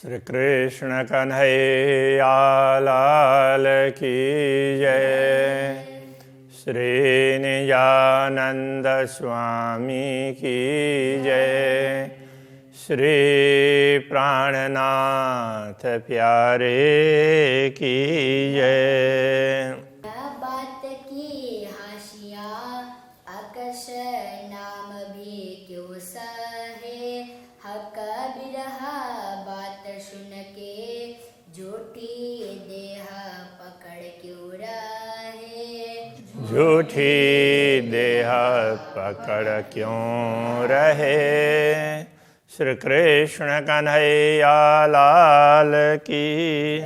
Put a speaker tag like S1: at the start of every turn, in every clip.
S1: श्री कृष्ण कन्हैया लाल की जय। श्री निजानंद स्वामी की जय। श्री प्राणनाथ प्यारे की जय।
S2: बात की हाशिया आकश नाम भी क्यों सहे, हक बिरहा बात सुन के झूठी देह पकड़ क्यों रहे।
S1: झूठी देह पकड़ क्यों रहे। श्री कृष्ण कन्हैया लाल की।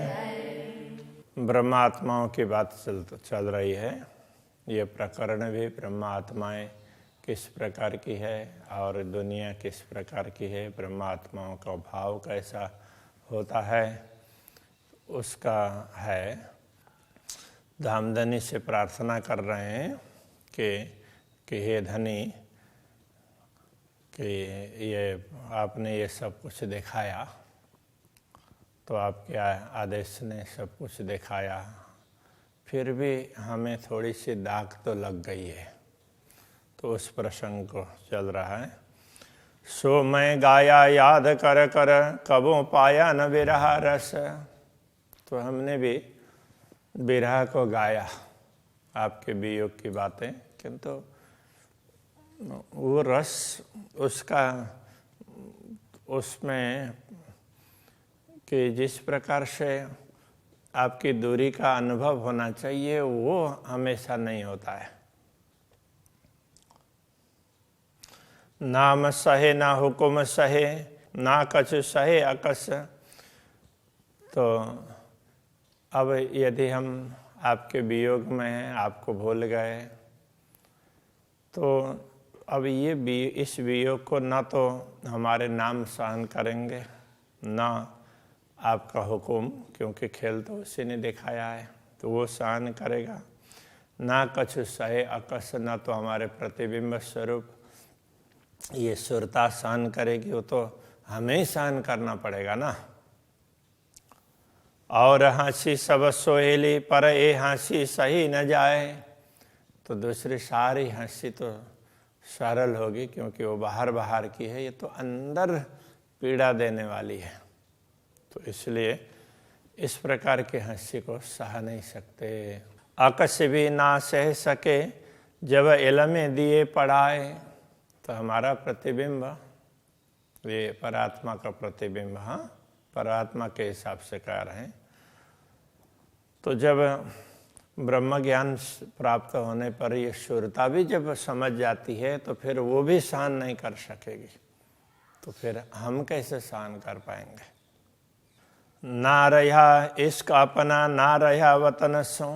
S1: ब्रह्मात्माओं की बात चल रही है। ये प्रकरण भी ब्रह्मात्माएं किस प्रकार की है और दुनिया किस प्रकार की है, ब्रह्मात्माओं का भाव कैसा होता है, उसका है। धामधनी से प्रार्थना कर रहे हैं कि हे धनी, कि ये आपने ये सब कुछ दिखाया, तो आपके आदेश ने सब कुछ दिखाया, फिर भी हमें थोड़ी सी दाग तो लग गई है। तो उस प्रसंग को चल रहा है। सो मैं गाया याद कर कर, कबों पाया न विरह रस। तो हमने भी विरह को गाया, आपके वियोग की बातें, किंतु वो रस उसका उसमें कि जिस प्रकार से आपकी दूरी का अनुभव होना चाहिए वो हमेशा नहीं होता है। नाम सहे ना हुकुम सहे, ना कछ सहे अकस। तो अब यदि हम आपके वियोग में हैं, आपको भूल गए, तो अब ये इस वियोग को ना तो हमारे नाम सहन करेंगे, ना आपका हुक्म, क्योंकि खेल तो उसी ने दिखाया है तो वो सहन करेगा, ना कछु सहे अकस, ना तो हमारे प्रतिबिंब स्वरूप ये सुरता सहन करेगी, वो तो हमें ही सहन करना पड़ेगा ना। और हंसी सब सोहेली पर ए हंसी सही न जाए। तो दूसरी सारी हंसी तो सरल होगी, क्योंकि वो बाहर बाहर की है, ये तो अंदर पीड़ा देने वाली है। तो इसलिए इस प्रकार की हंसी को सह नहीं सकते। अकस भी ना सह सके जब इलमें दिए पढ़ाए। तो हमारा प्रतिबिंब, ये परात्मा का प्रतिबिंब, हाँ परात्मा के हिसाब से कह रहे हैं। तो जब ब्रह्म ज्ञान प्राप्त होने पर ये शुरता भी जब समझ जाती है, तो फिर वो भी सहन नहीं कर सकेगी, तो फिर हम कैसे सहन कर पाएंगे। ना रहा इश्क अपना, ना रहा वतन सो।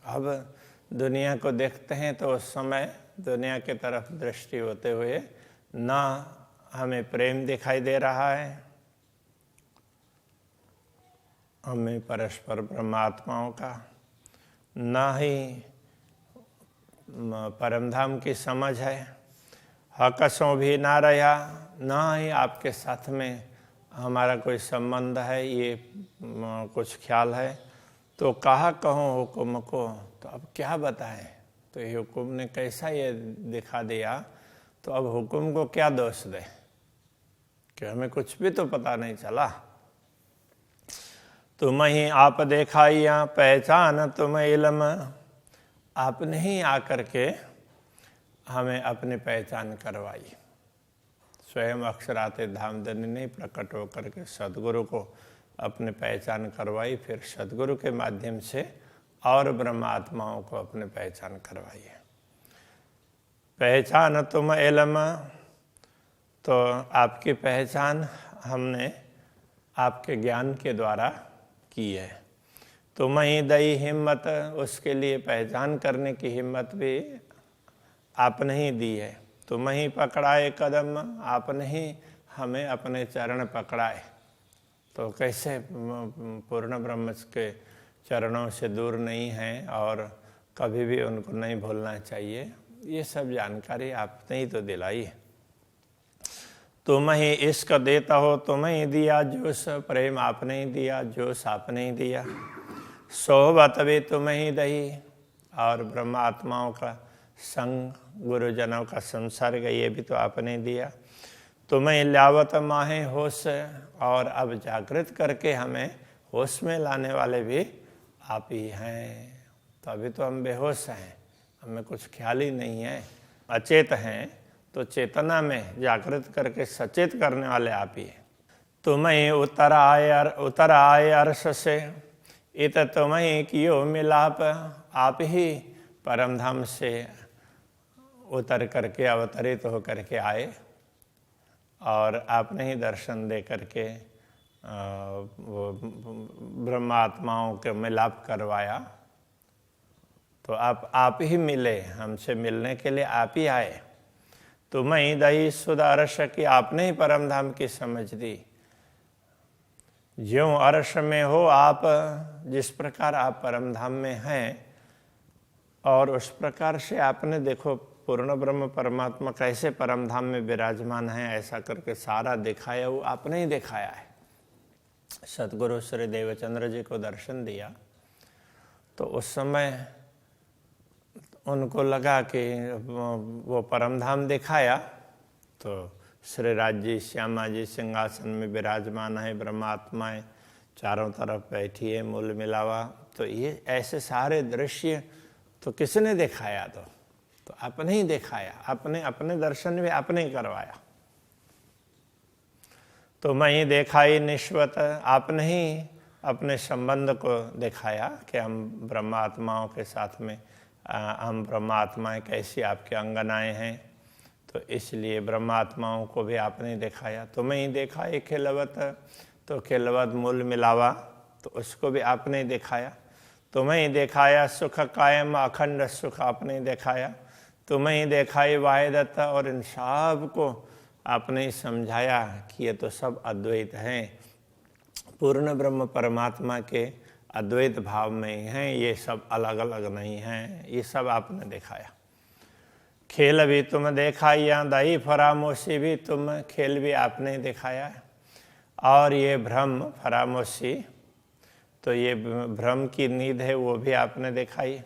S1: अब दुनिया को देखते हैं तो उस समय दुनिया की तरफ दृष्टि होते हुए ना हमें प्रेम दिखाई दे रहा है, हमें परस्पर ब्रह्मात्माओं का, ना ही परमधाम की समझ है। हकसों भी ना रहा, ना ही आपके साथ में हमारा कोई संबंध है, ये कुछ ख्याल है। तो कहा कहूँ हुक्म को, तो अब क्या बताएं। तो ये हुक्म ने कैसा ये दिखा दिया, तो अब हुक्म को क्या दोष दे, कि हमें कुछ भी तो पता नहीं चला। तुम ही आप देखाइया पहचान तुम इल्म। आपने ही आकर के हमें अपनी पहचान करवाई। स्वयं अक्षराते धामधनी ने प्रकट होकर के सदगुरु को अपनी पहचान करवाई, फिर सदगुरु के माध्यम से और ब्रह्मात्माओं को अपनी पहचान करवाई है। पहचान तुम इल्म, तो आपकी पहचान हमने आपके ज्ञान के द्वारा की है। तुम ही दई हिम्मत, उसके लिए पहचान करने की हिम्मत भी आपने ही दी है। तुम ही पकड़ाए कदम, आपने ही हमें अपने चरण पकड़ाए। तो कैसे पूर्ण ब्रह्म के चरणों से दूर नहीं हैं और कभी भी उनको नहीं भूलना चाहिए, ये सब जानकारी आपने ही तो दिलाई है। तुम ही इश्क देता हो, तुम ही दिया जोश, प्रेम आपने ही दिया, जोश आपने ही दिया। सोहबत भी तुम ही दही, और ब्रह्मात्माओं का संग, गुरुजनों का संसर्ग, ये भी तो आपने दिया। तुम्हें लावत माहे होश, और अब जागृत करके हमें होश में लाने वाले भी आप ही हैं। तो अभी तो हम बेहोश हैं, हमें कुछ ख्याल ही नहीं है, अचेत हैं, तो चेतना में जागृत करके सचेत करने वाले आप ही हैं। तुम्हें उतर आए अर्श से, इत तुम्हें कियो मिलाप, आप ही परम धाम से उतर करके अवतरित होकर के आए, और आपने ही दर्शन दे करके वो ब्रह्मात्माओं के मिलाप करवाया। तो आप ही मिले, हमसे मिलने के लिए आप ही आए। तुम्हें ही दही सुधा अर्श की, आपने ही परम धाम की समझ दी। ज्यों अर्श में हो आप, जिस प्रकार आप परम धाम में हैं, और उस प्रकार से आपने देखो पूर्ण ब्रह्म परमात्मा कैसे परम धाम में विराजमान है, ऐसा करके सारा दिखाया, वो आपने ही दिखाया है। सतगुरु श्री देवचंद्र जी को दर्शन दिया तो उस समय उनको लगा कि वो परम धाम दिखाया, तो श्री राज जी, श्यामा जी सिंहासन में विराजमान है, ब्रह्मात्माएं चारों तरफ बैठी है, मूल मिलावा। तो ये ऐसे सारे दृश्य तो किसने दिखाया? तो आपने ही दिखाया, अपने दर्शन भी आपने ही करवाया। तो मैं ही देखाई निश्वत, आपने ही अपने संबंध को दिखाया कि हम ब्रह्मात्माओं के साथ में हम ब्रह्मात्माएं कैसी आपके अंगनाएं हैं, तो इसलिए ब्रह्मात्माओं को भी आपने दिखाया। तो मैं ही देखाई खिलवत, तो खिलवत मूल मिलावा, तो उसको भी आपने दिखाया। तुम्हें ही दिखाया सुख कायम अखंड सुख, आपने दिखाया। तुम्हें ही दिखाई वाहिदत, और इन सब को आपने ही समझाया कि ये तो सब अद्वैत हैं, पूर्ण ब्रह्म परमात्मा के अद्वैत भाव में ही हैं, ये सब अलग अलग नहीं हैं, ये सब आपने दिखाया। खेल भी तुम दिखाया, दही फरामोशी भी तुम, खेल भी आपने दिखाया। और ये भ्रम फरामोशी, तो ये भ्रम की नींद है, वो भी आपने दिखाई।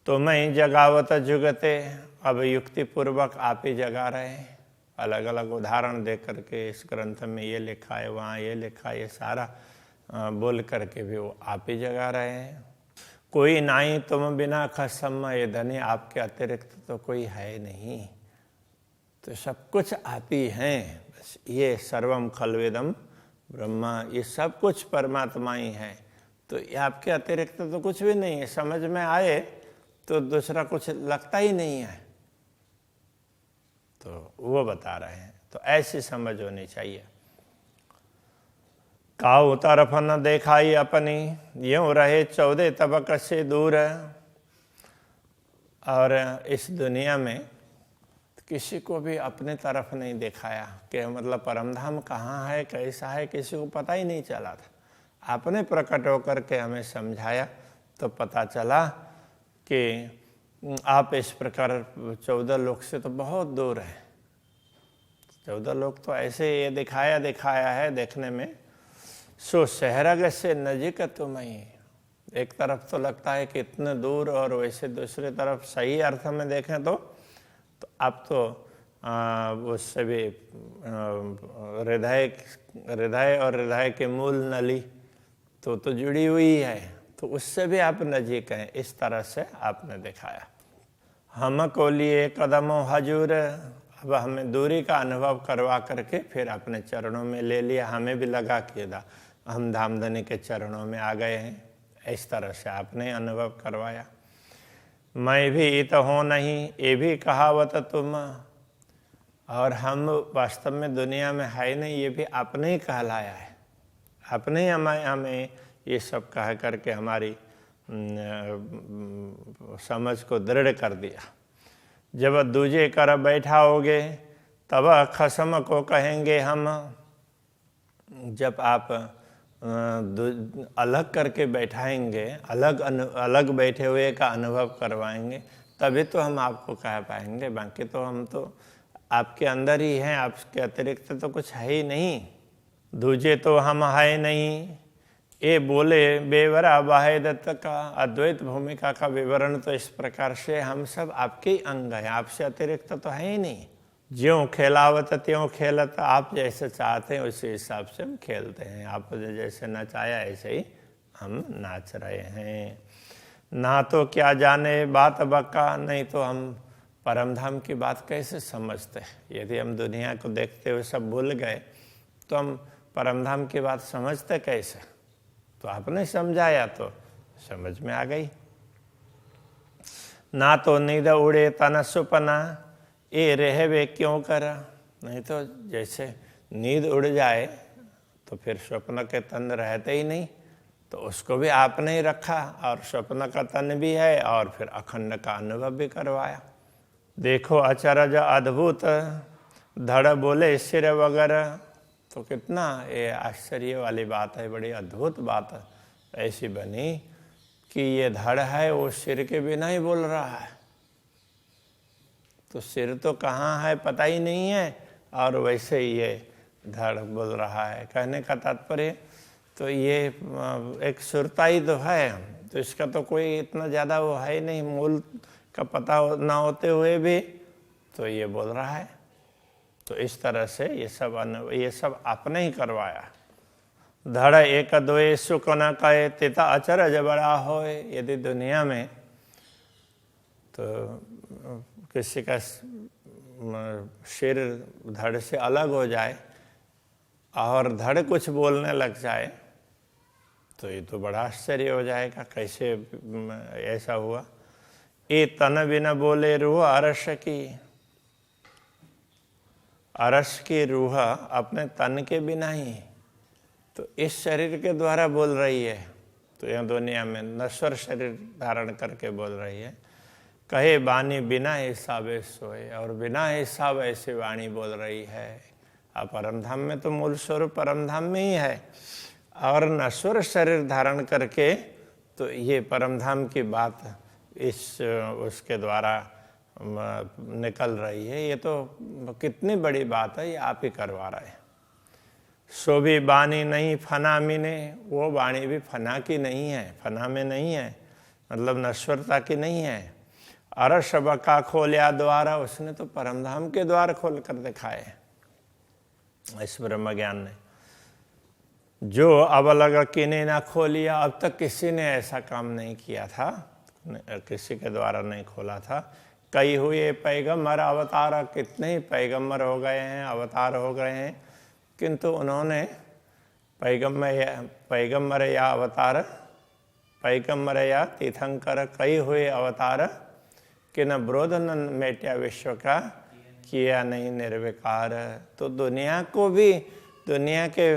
S1: तो मैं जगावत जुगते, अब युक्ति पूर्वक आप ही जगा रहे हैं। अलग अलग उदाहरण दे करके इस ग्रंथ में ये लिखा है, वहाँ ये लिखा है, ये सारा बोल करके भी वो आप ही जगा रहे हैं। कोई नाई तुम बिना खसम, ये धनी आपके अतिरिक्त तो कोई है नहीं, तो सब कुछ आप ही हैं। बस ये सर्वम खलवेदम ब्रह्मा, ये सब कुछ परमात्मा ही है, तो ये आपके अतिरिक्त तो कुछ भी नहीं है। समझ में आए तो दूसरा कुछ लगता ही नहीं है, तो वो बता रहे हैं। तो ऐसी समझ होनी चाहिए। काऊ तरफ न देखाई अपनी, यूं रहे 14 तबक से दूर। और इस दुनिया में किसी को भी अपने तरफ नहीं दिखाया कि मतलब परमधाम कहाँ है, कैसा है, किसी को पता ही नहीं चला था। आपने प्रकट होकर के हमें समझाया तो पता चला कि आप इस प्रकार 14 लोक से तो बहुत दूर हैं। 14 लोक तो ऐसे ये दिखाया है देखने में। सो शहरग से नजीक तुम्हें, एक तरफ तो लगता है कि इतने दूर, और वैसे दूसरी तरफ सही अर्थ में देखें तो अब तो उससे भी हृदय और हृदय के मूल नली तो जुड़ी हुई है, तो उससे भी आप नजीक हैं। इस तरह से आपने दिखाया। हम को लिए कदमों हजूर, अब हमें दूरी का अनुभव करवा करके फिर अपने चरणों में ले लिया। हमें भी लगा कि हम धामधनी के चरणों में आ गए हैं, इस तरह से आपने अनुभव करवाया। मैं भी इत हो नहीं, ये भी कहावत तुम, और हम वास्तव में दुनिया में है नहीं, ये भी आपने ही कहलाया है। आपने ही हमें ये सब कह करके हमारी समझ को दृढ़ कर दिया। जब दूजे कर बैठाओगे तब खसम को कहेंगे हम। जब आप अलग करके बैठाएंगे, अलग बैठे हुए का अनुभव करवाएंगे, तभी तो हम आपको कह पाएंगे। बाकी तो हम तो आपके अंदर ही हैं, आपके अतिरिक्त तो कुछ है ही नहीं। दूजे तो हम है नहीं, ये बोले बेवरा बाहे दत्त का अद्वैत भूमिका का विवरण तो इस प्रकार से हम सब आपके ही अंग हैं, आपसे अतिरिक्त तो है ही नहीं। ज्यों खेलावत त्यों खेलत, आप जैसे चाहते हैं उसी हिसाब से हम खेलते हैं, आपने जैसे नचाया ऐसे ही हम नाच रहे हैं। ना तो क्या जाने बात बका, नहीं तो हम परम धाम की बात कैसे समझते हैं। यदि हम दुनिया को देखते हुए सब भूल गए तो हम परम धाम की बात समझते कैसे। तो आपने समझाया तो समझ में आ गई। ना तो नींद उड़े तन सुपना, ये रहवे क्यों करा। नहीं तो जैसे नींद उड़ जाए तो फिर स्वप्न के तन रहते ही नहीं, तो उसको भी आपने ही रखा और स्वप्न का तन भी है और फिर अखंड का अनुभव भी करवाया। देखो अचरज अद्भुत, धड़ बोले सिर वगैरह। तो कितना ये आश्चर्य वाली बात है, बड़ी अद्भुत बात ऐसी बनी कि ये धड़ है वो सिर के बिना ही बोल रहा है। तो सिर तो कहाँ है पता ही नहीं है, और वैसे ही ये धड़ बोल रहा है। कहने का तात्पर्य तो ये एक सुरता ही तो है, तो इसका तो कोई इतना ज़्यादा वो है नहीं, मूल का पता ना होते हुए भी तो ये बोल रहा है। तो इस तरह से ये सब आपने ही करवाया। धड़ एक दोए सुख न कहे, तिता अचरज बड़ा होए। यदि दुनिया में तो किसी का सिर धड़ से अलग हो जाए और धड़ कुछ बोलने लग जाए तो ये तो बड़ा आश्चर्य हो जाएगा, कैसे ऐसा हुआ। ये तन बिना बोले रूह अरस की, अरस की रूह अपने तन के बिना ही तो इस शरीर के द्वारा बोल रही है। तो यह दुनिया में नश्वर शरीर धारण करके बोल रही है। कहे वाणी बिना हिसाबे सोए, और बिना हिसाब ऐसी वाणी बोल रही है। अब परमधाम में तो मूल स्वरूप परमधाम में ही है, और नश्वर शरीर धारण करके तो ये परमधाम की बात इस उसके द्वारा निकल रही है। ये तो कितनी बड़ी बात है, ये आप ही करवा रहे हैं। सो भी बानी नहीं फना मिने, वो वाणी भी फना की नहीं है, फना में नहीं है, मतलब नश्वरता की नहीं है। अरस बका खोलिया द्वारा, उसने तो परमधाम के द्वार खोल कर दिखाए इस ब्रह्म ज्ञान ने। जो अब लगा किने ना खोलिया, अब तक किसी ने ऐसा काम नहीं किया था, किसी के द्वारा नहीं खोला था। कई हुए पैगम्बर अवतार, कितने ही पैगम्बर हो गए हैं, अवतार हो गए हैं, किंतु उन्होंने पैगम्बर या अवतार, पैगम्बर या तीर्थंकर कई हुए अवतार कि न ब्रोध न मेट्या विश्व का, किया नहीं निर्विकार। तो दुनिया को भी, दुनिया के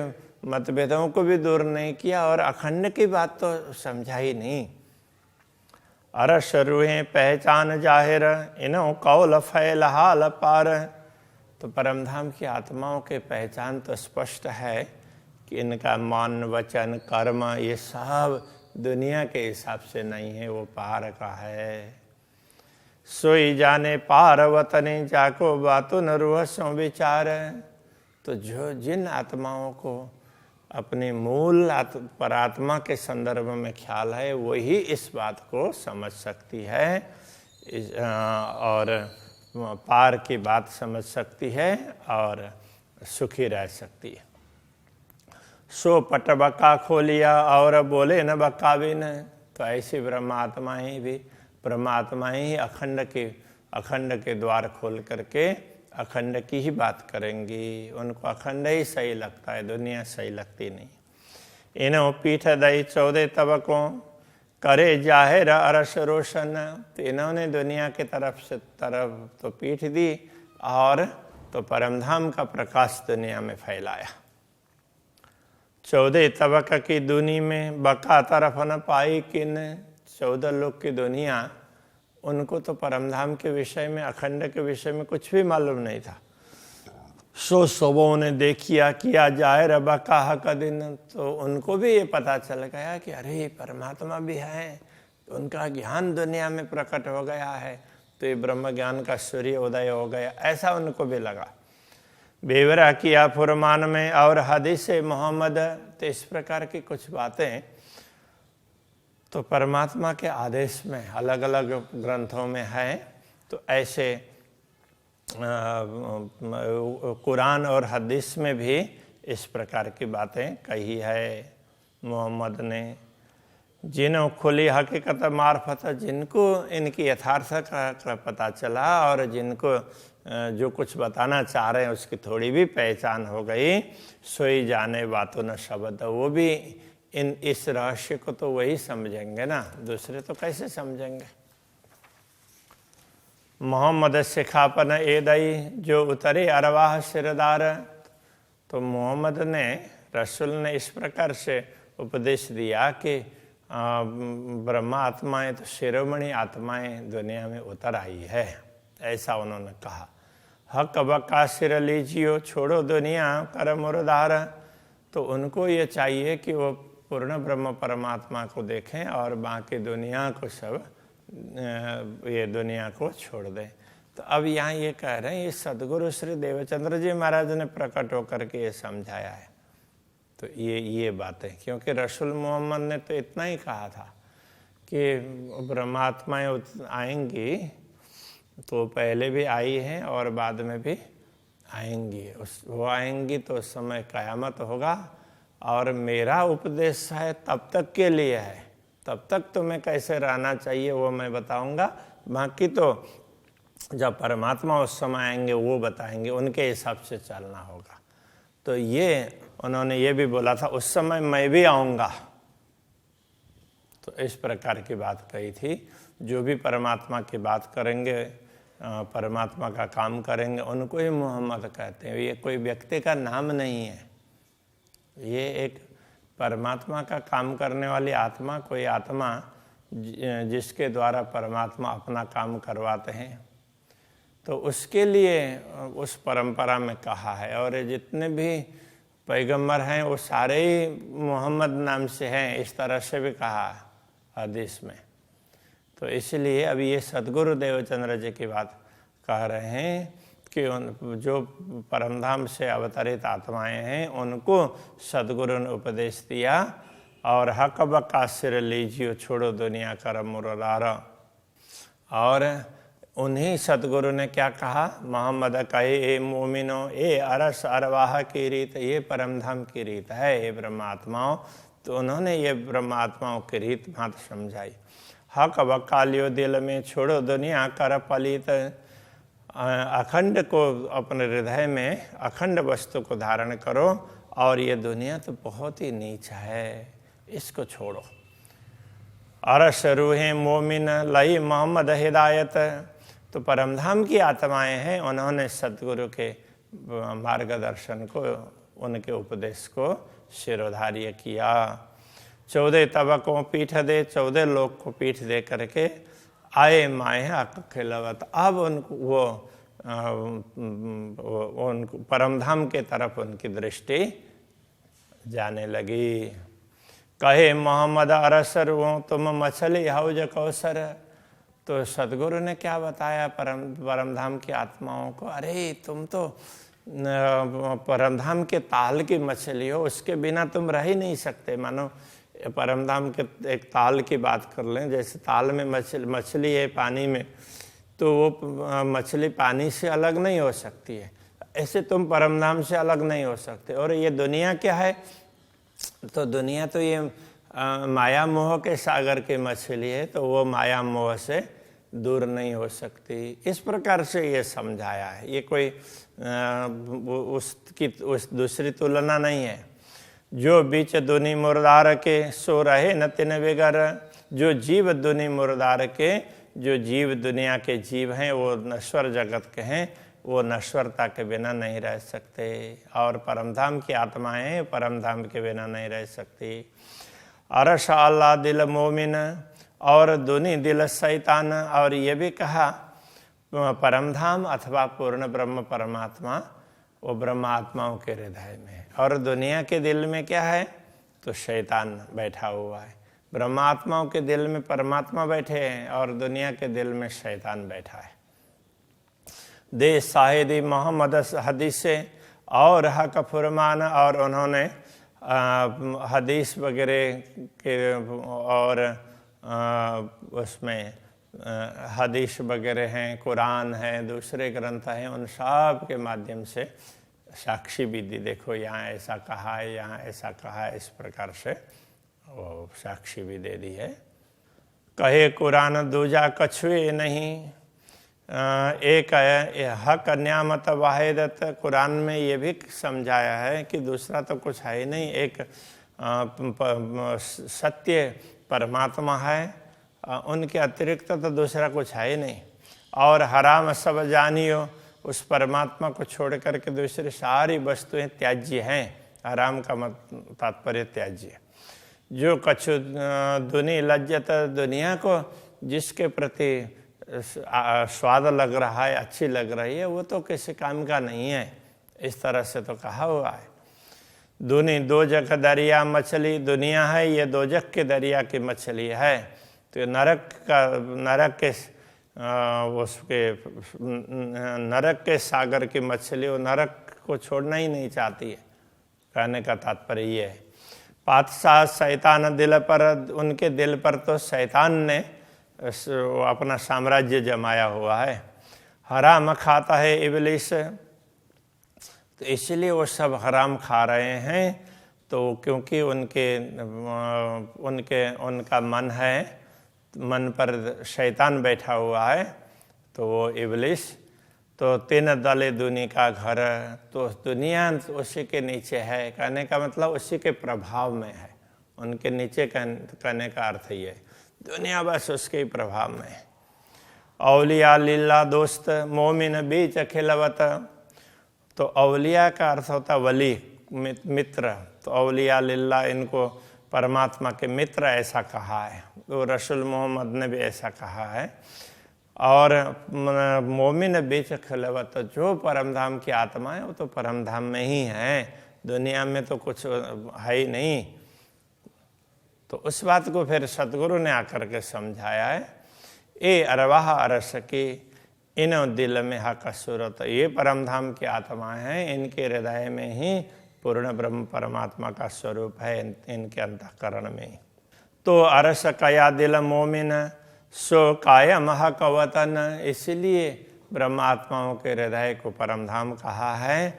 S1: मतभेदों को भी दूर नहीं किया और अखंड की बात तो समझा ही नहीं। अरस रूहें पहचान जाहिर, इन्हों कौल फैल हाल पार। तो परमधाम की आत्माओं के पहचान तो स्पष्ट है कि इनका मान वचन कर्म ये सब दुनिया के हिसाब से नहीं है, वो पार का है। सोई जाने पार वतने जाको बातों न रूह सो विचार। तो जो जिन आत्माओं को अपने मूल परात्मा के संदर्भ में ख्याल है वही इस बात को समझ सकती है और पार की बात समझ सकती है और सुखी रह सकती है। सो पट बका खोलिया और बोले न बका भी न। तो ऐसी ब्रह्मात्माएं भी, ब्रह्मात्माएं ही अखंड के द्वार खोल करके अखंड की ही बात करेंगी। उनको अखंड ही सही लगता है, दुनिया सही लगती नहीं। इन्हों पीठ दई 14 तबकों, करे जाहिर अरस रोशन। तो इन्होंने दुनिया की तरफ तो पीठ दी और तो परमधाम का प्रकाश दुनिया में फैलाया। 14 तबक की दुनी में बका तरफ न पाई किन। 14 लोग की दुनिया, उनको तो परमधाम के विषय में, अखंड के विषय में कुछ भी मालूम नहीं था। सो सबों ने देखिया किया जाहिर बका हक दिन। तो उनको भी ये पता चल गया कि अरे परमात्मा भी है, उनका ज्ञान दुनिया में प्रकट हो गया है। तो ये ब्रह्म ज्ञान का सूर्य उदय हो गया, ऐसा उनको भी लगा। बेवरा किया फुरमान में और हदीस मोहम्मद, तो इस प्रकार की कुछ बातें तो परमात्मा के आदेश में अलग अलग ग्रंथों में है। तो ऐसे कुरान और हदीस में भी इस प्रकार की बातें कही है मोहम्मद ने। जिन्हों खुली हकीकत मार्फत, जिनको इनकी यथार्थ का पता चला और जिनको जो कुछ बताना चाह रहे हैं उसकी थोड़ी भी पहचान हो गई, सोई जाने बातों न शब्द, वो भी इस रहस्य को तो वही समझेंगे ना, दूसरे तो कैसे समझेंगे। मोहम्मद सिखापन ए दई जो उतरे अरवाह सिरदार, तो मोहम्मद ने, रसूल ने इस प्रकार से उपदेश दिया कि ब्रह्मा आत्माएं तो शिरोमणि आत्माएं दुनिया में उतर आई है, ऐसा उन्होंने कहा। हक बका सिर लीजियो छोड़ो दुनिया कर मुरदार, तो उनको ये चाहिए कि वो पूर्ण ब्रह्म परमात्मा को देखें और बाकी दुनिया को सब ये दुनिया को छोड़ दें। तो अब यहाँ ये कह रहे हैं, ये सदगुरु श्री देवचंद्र जी महाराज ने प्रकट होकर के ये समझाया है। तो ये बातें, क्योंकि रसूल मोहम्मद ने तो इतना ही कहा था कि ब्रह्मात्माएं आएंगी, तो पहले भी आई हैं और बाद में भी आएंगी। वो आएंगी तो उस समय क़यामत होगा, और मेरा उपदेश है तब तक के लिए है, तब तक तुम्हें कैसे रहना चाहिए वो मैं बताऊंगा, बाकी तो जब परमात्मा उस समय आएंगे वो बताएंगे, उनके हिसाब से चलना होगा। तो ये उन्होंने ये भी बोला था, उस समय मैं भी आऊँगा। तो इस प्रकार की बात कही थी। जो भी परमात्मा की बात करेंगे, परमात्मा का काम करेंगे, उनको ही मोहम्मद कहते हैं। ये कोई व्यक्ति का नाम नहीं है, ये एक परमात्मा का काम करने वाली आत्मा, कोई आत्मा जिसके द्वारा परमात्मा अपना काम करवाते हैं, तो उसके लिए उस परंपरा में कहा है। और जितने भी पैगंबर हैं वो सारे ही मोहम्मद नाम से हैं, इस तरह से भी कहा हदीस में। तो इसलिए अभी ये सदगुरु देवचंद्र जी की बात कह रहे हैं कि जो परमधाम से अवतरित आत्माएं हैं उनको सदगुरु ने उपदेश दिया, और हक बका सिर लीजियो छोड़ो दुनिया कर मुरार। और उन्हीं सदगुरु ने क्या कहा, मोहम्मद कहे ए मोमिनो ए अरस अरवाह की रीत, ये परमधाम की रीत है ये ब्रह्मात्माओं। तो उन्होंने ये ब्रह्मात्माओं की रीत भात समझाई। हक बका लियो दिल में छोड़ो दुनिया कर पलित, अखंड को अपने हृदय में अखंड वस्तु को धारण करो, और ये दुनिया तो बहुत ही नीच है, इसको छोड़ो। अरस रूहें मोमिन लई मोहम्मद हिदायत, तो परमधाम की आत्माएं हैं, उन्होंने सतगुरु के मार्गदर्शन को, उनके उपदेश को शिरोधार्य किया। 14 तबकों पीठ दे, 14 लोक को पीठ दे करके आए माए खिलवत। अब उनको उनको परमधाम के तरफ उनकी दृष्टि जाने लगी। कहे मोहम्मद अरसर वो तुम मछली हौज कौसर, तो सदगुरु ने क्या बताया परमधाम की आत्माओं को, अरे तुम तो परमधाम के ताल की मछली हो, उसके बिना तुम रह ही नहीं सकते। मानो परमधाम के एक ताल की बात कर लें, जैसे ताल में मछली है पानी में, तो वो मछली पानी से अलग नहीं हो सकती है, ऐसे तुम परमधाम से अलग नहीं हो सकते। और ये दुनिया क्या है, तो दुनिया तो ये माया मोह के सागर की मछली है, तो वो माया मोह से दूर नहीं हो सकती। इस प्रकार से ये समझाया है, ये कोई उस दूसरी तुलना नहीं है। जो बीच दुनि मुर्दार के सो रहे न तिन बिगर, जो जीव दुनि मुर्दार के, जो जीव दुनिया के जीव हैं वो नश्वर जगत के हैं, वो नश्वरता के बिना नहीं रह सकते। और परमधाम की आत्माएं परमधाम के बिना नहीं रह सकती। अरश अल्लाह दिल मोमिन और दुनि दिल शैतान, और ये भी कहा परमधाम अथवा पूर्ण ब्रह्म परमात्मा वो ब्रह्मात्माओं के हृदय में है, और दुनिया के दिल में क्या है, तो शैतान बैठा हुआ है। ब्रह्मात्माओं के दिल में परमात्मा बैठे हैं और दुनिया के दिल में शैतान बैठा है। दे साहिदी मोहम्मद हदीस और हक फुरमान, और उन्होंने हदीस वगैरह के और उसमें हदीस वगैरह हैं, कुरान है, दूसरे ग्रंथ हैं, उन सब के माध्यम से साक्षी भी दी। देखो यहाँ ऐसा कहा है, यहाँ ऐसा कहा है, इस प्रकार से वो साक्षी भी दे दी है। कहे कुरान दूजा कछुए नहीं, एक है हक न्यामत वाहिदत। कुरान में ये भी समझाया है कि दूसरा तो कुछ है ही नहीं, एक सत्य परमात्मा है, उनके अतिरिक्त तो दूसरा कुछ है ही नहीं। और हराम सब जानियो, उस परमात्मा को छोड़ करके दूसरी सारी वस्तुएं त्याज्य हैं। हराम का तात्पर्य त्याज्य। जो कछु दुनी लज्जत, दुनिया को जिसके प्रति स्वाद लग रहा है, अच्छी लग रही है, वो तो किसी काम का नहीं है, इस तरह से तो कहा हुआ है। दुनी दोजक दरिया मछली, दुनिया है ये दोजक के दरिया की मछली है। तो नरक के सागर की मछली, वो नरक को छोड़ना ही नहीं चाहती है। कहने का तात्पर्य ये है। पातशाह शैतान दिल पर, उनके दिल पर तो शैतान ने अपना साम्राज्य जमाया हुआ है। हराम खाता है इबलीस, तो इसलिए वो सब हराम खा रहे हैं। तो क्योंकि उनका मन है, मन पर शैतान बैठा हुआ है, तो वो इबलीस। तो 3 दले दुनिया का घर, तो दुनिया उसी के नीचे है। कहने का मतलब उसी के प्रभाव में है, उनके नीचे कहने का अर्थ ये है। दुनिया बस उसके प्रभाव में है। औलिया लिल्ला दोस्त, मोमिन बीच खिलवत। तो औलिया का अर्थ होता वली, मित्र। तो औलिया लिल्ला, इनको परमात्मा के मित्र ऐसा कहा है। तो रसूल मोहम्मद ने भी ऐसा कहा है। और मोमिन बीच खिलवत, जो परमधाम की आत्मा है वो तो परमधाम में ही है, दुनिया में तो कुछ है ही नहीं। तो उस बात को फिर सतगुरु ने आकर के समझाया है। ए अरवाह अरस की इन दिल में हक सूरत, ये परमधाम की आत्मा है, इनके हृदय में ही पूर्ण ब्रह्म परमात्मा का स्वरूप है, इनके अंतःकरण में। तो अरस कया दिल मोमिन सो कायम हक वतन, इसलिए ब्रह्मात्माओं के हृदय को परमधाम कहा है,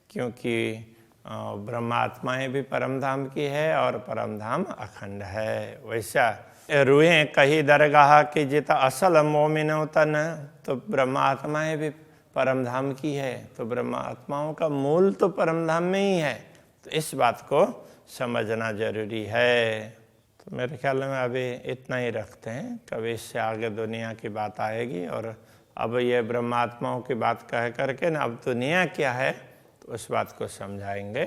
S1: क्योंकि ब्रह्मात्माएं भी परमधाम की है और परमधाम अखंड है। वैसा रूहे कही दरगाह की जित असल मोमिनो तन, तो ब्रह्मात्माएं भी परमधाम की है, तो ब्रह्मात्माओं का मूल तो परमधाम में ही है। तो इस बात को समझना जरूरी है। तो मेरे ख्याल में अभी इतना ही रखते हैं, कभी इससे आगे दुनिया की बात आएगी। और अब ये ब्रह्मात्माओं की बात कह करके ना, अब दुनिया क्या है तो उस बात को समझाएंगे।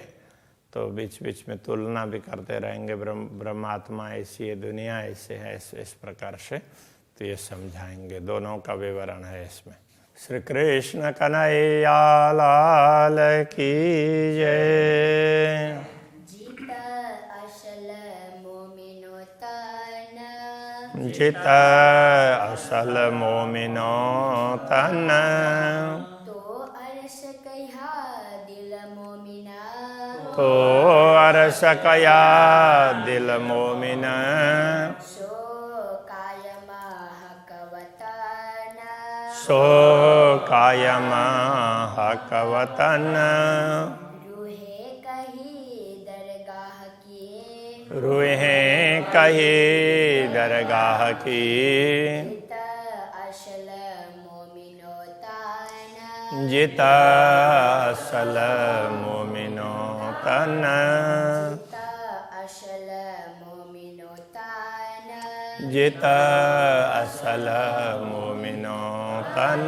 S1: तो बीच बीच में तुलना भी करते रहेंगे, ब्रह्मात्मा ऐसी है, दुनिया ऐसे है, इस प्रकार से। तो ये समझाएंगे, दोनों का विवरण है इसमें। श्री कृष्ण कन्हैया लाल की जय। जित असल मोमिनो तन, तो अरस कया दिल मोमिना, सो कायमा हकवतन। रूहे कही दरगाह की, जित असल मोमिनो तन, जित असल मोमिनो तन।